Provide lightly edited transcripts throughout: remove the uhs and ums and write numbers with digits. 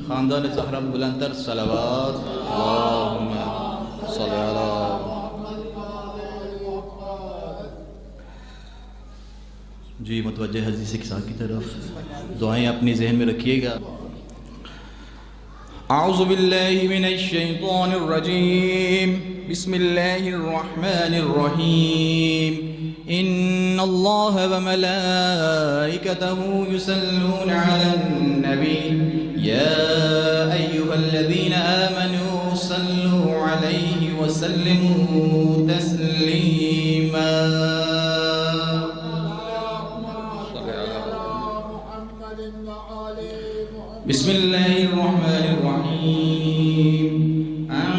खानदान ज़हरा बुलंदतर सलावत अल्लाहुम्मा सल्ली अला। जी मुतवज्जे हज़ीज़ सिक्सा की तरफ दुआएं अपनी जहन में रखिएगा। आऊज़ु बिल्लाहि मिनश शैतानिर रजीम बिस्मिल्लाहिर रहमानिर रहीम। इन्नल्लाह व मलाइकतहु युसल्लूना अलन नबी या अय्युहल्लज़ीना आमनू सल्लू अलैहि व सल्लिमू तस्लीमा। बिस्मिल्लाहिर्रहमानिर्रहीम। अन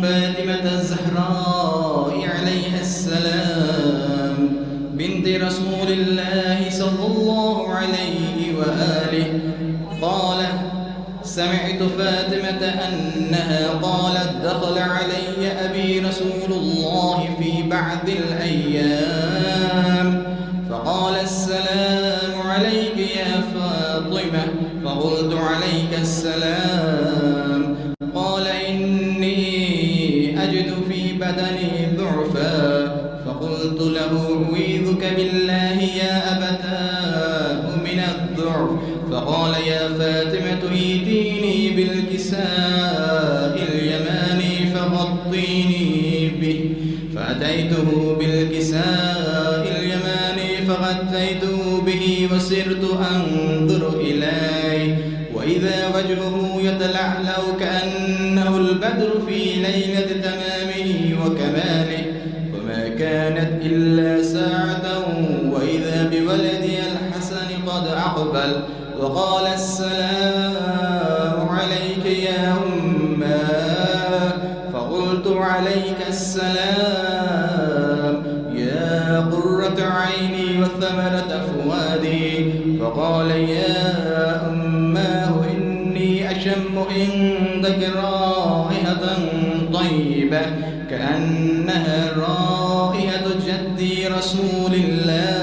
फातिमत ज़हरा अलैहिस्सलाम बिन्त रसूलिल्लाहि सल्लल्लाहु अलैहि व आलिहि क़ालत समिअतु फातिमत अन्नहा क़ालत दख़ल अलय्य अबी रसूलुल्लाहि फ़ी बअदिल अय्याम फ़क़ाल अस्सलामु अलैका या फ़ातिमा फ़क़ुल्तु अलैका अस्सलाम क़ाल इन्नी अजिदु फ़ी बदनी ज़ुअफ़ा फ़क़ुल्तु लहु उईज़ुका बिल्लाहि या अबताह मिन अज़्ज़ुअफ़ फ़क़ाल या फ़ातिमatu ईतीनी बिल्किसाइल यमानी फ़ग़त्तीनी बिहि फ़अतैतुहु बिल्किसाइल यमानी फ़ग़त्तैतुहु बिहि वसिरतु अंज़ुरु इलैहि वइज़ा वजहुहु यतलअलअ कअन्नहु अल-बद्रु फ़ी लैलति तमामिहि व कमालिहि वमा कानत इल्ला साअतन वइज़ा बिवलदिhi अल-हसन क़द अक़बल वक़ाल अस्सलामु अलैका या उम्मा फ़क़ुल्तु अलैका अस्सलाम या क़ुर्रत ऐनी व थमरत फ़ुआदी फ़क़ाल या उम्माह इन्नी अशम्मु इंदक राइहतन तय्यबह कअन्नहा राइहतु जद्दी रसूलिल्लाह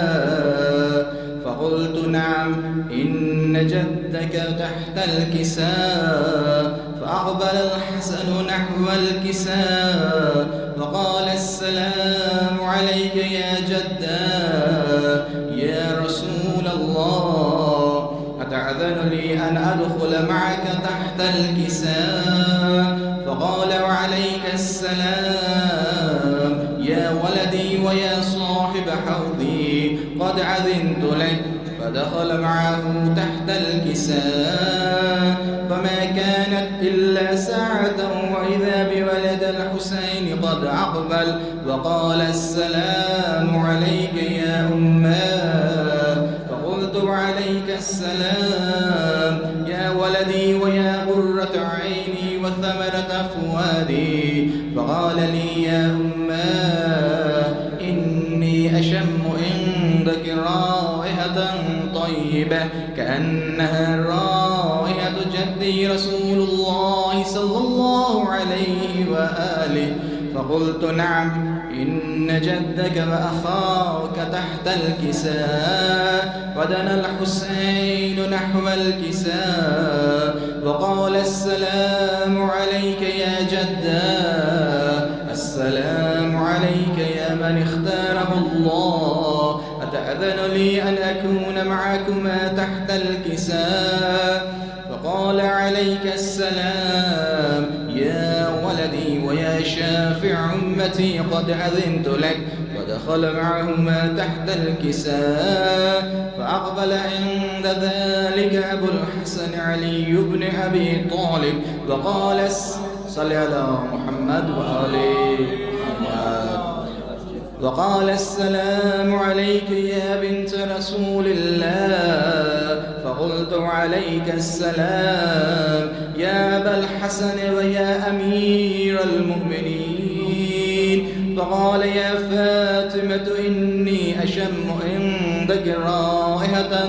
फ़क़ुल्तु नअम इन्न जद्दक तहतल किसाअ फ़अक़बल अल-हसन नहवा अल-किसाअ फ़क़ाल अस्सलामु अलैका या जद्दा या रसूलल्लाह अतअज़नु ली अन अदख़ुल मअक तहतल किसाअ फ़क़ाल वअलैका अस्सलाम या वलदी व या साहिब हौज़ी क़द अज़िनतु लक فدخل معه تحت الكساء فما كانت إلا ساعة وإذا بولد الحسين قد أقبل وقال السلام عليك يا أماه فقلت وعليك السلام يا ولدي ويا قرة عيني وثمرة فؤادي فقال لي يا أماه إني أشم عندك رائحة طيبة كأنها رائحة جدي رسول الله صلى الله عليه وآله فقلت نعم إن جدك وأخاك تحت الكساء ودنا الحسين نحو الكساء وقال السلام عليك يا جدا السلام عليك يا من اختاره الله أتأذن لي أن أكون معكما تحت الكساء فقال عليك السلام يا ولدي ويا شافع أمتي قد أذنت لك ودخل معهما تحت الكساء فأقبل عند ذلك أبو الحسن علي بن أبي طالب وقال صل على محمد وآله محمد وقال السلام عليك يا بنت رسول الله فقلت عليك السلام يا أبا الحسن ويا أمير المؤمنين فقال يا فاطمة إني أشم عندك رائحة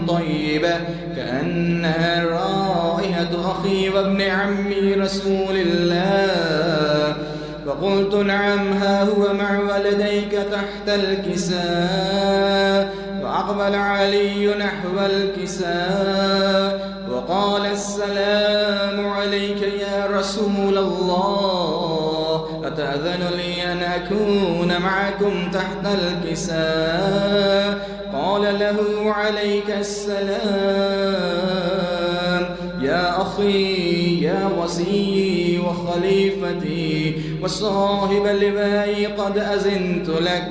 طيبة كأنها رائحة أخي وابن عمي رسول الله فقلت نعم ها هو مع ولديك تحت الكساء فأقبل علي نحو الكساء وقال السلام عليك يا رسول الله، أتأذن لي أن أكون معكم تحت الكساء؟ قال له عليك السلام يا أخي يا وصي وخليفتي وصاحب اللواء، قد أذنت لك.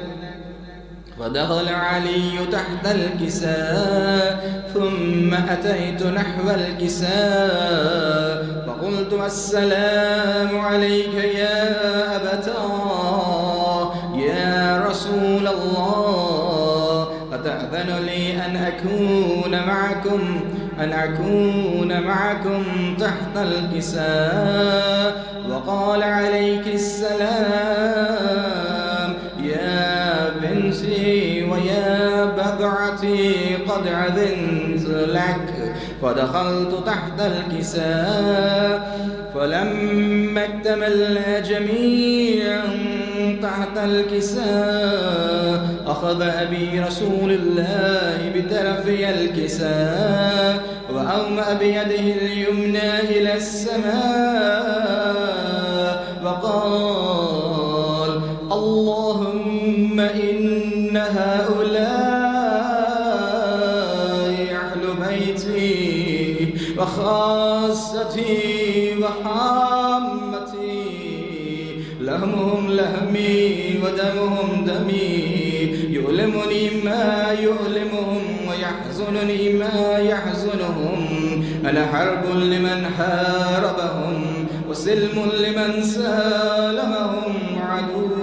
فدخل علي تحت الكساء ثم أتيت نحو الكساء فقلت السلام عليك يا أبتاه يا رسول الله، أتأذن لي أن أكون معكم تحت الكساء؟ وقال عليك السلام يا بنتي ويا بضعتي، قد أذنت لك. فدخلت تحت الكساء فلما اكتمل جميعا تحت الكساء أخذ أبي رسول الله بطرفي الكساء وأومأ بيده اليمنى إلى السماء وقال اللهم إن هؤلاء أهل بيتي وخاصتي وحامتي، لحمهم لحمي ودمهم دمي، يؤلمني ما يؤلمهم ويحزنني ما يحزنهم. أنا حرب لمن حاربهم وسلم لمن سالمهم،